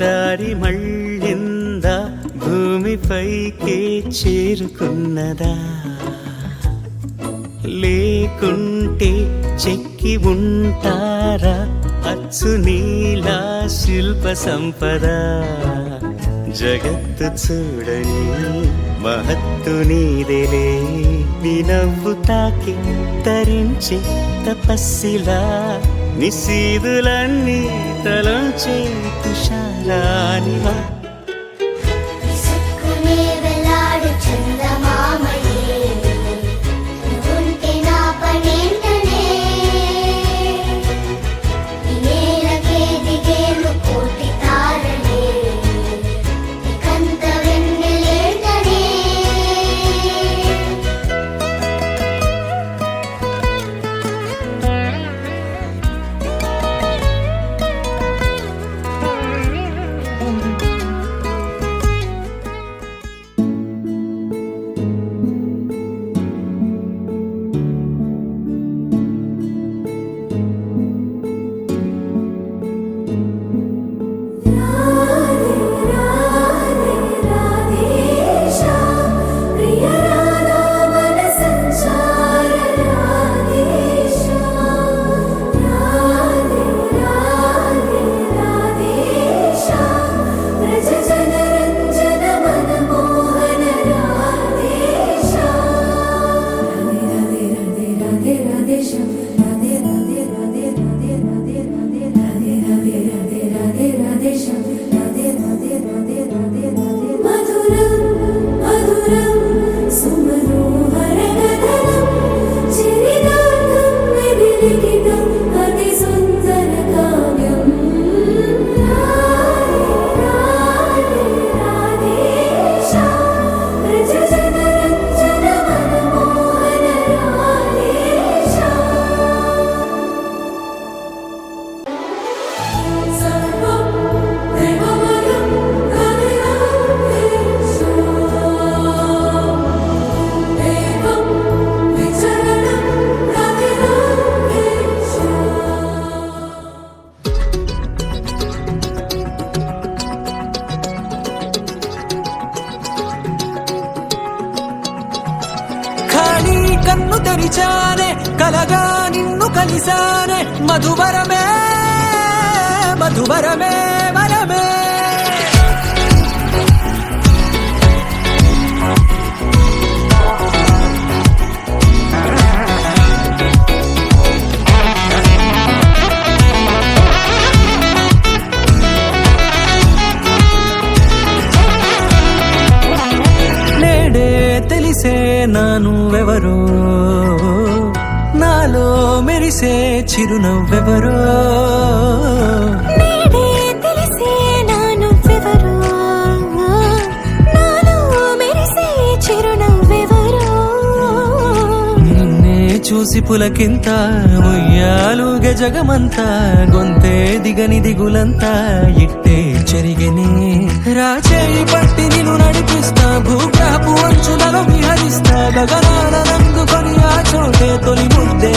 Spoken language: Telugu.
దారి మళ్ళిందా భూమిపైకే చేరుకున్నదా లేకుంటే చెక్కి ఉంటారా అచ్చు నీలా శిల్ప సంపద జగత్తు చూడని మహత్తు నీదేలే నీ నవ్వు తాకి తరించే తపస్సిలా నిశీదులన్నీ తలంచే తుషారానివా కన్ను తెరిచానే కలగా నిన్ను కలిసానే మధువరమే మధువరమే వరమే నేడే తెలిసే నానువెవరో నాలో మెరిసే చిరునవ్వెవరో నేడే తెలిసే నానువెవరో నాలో మెరిసే చిరునవ్వెవరో నిన్నే చూసి పులకింత ఉయ్యాలుగ జగమంతా గొంతే దిగని దిగులంతా ఇట్టే చెరిగనే రాచేయి పట్టి నిన్ను నడిపిస్తా భూగ్రహపు అంచులలో విహరిస్తా గగనాల నందుకొని ఆ చోటే తొలి ముద్దే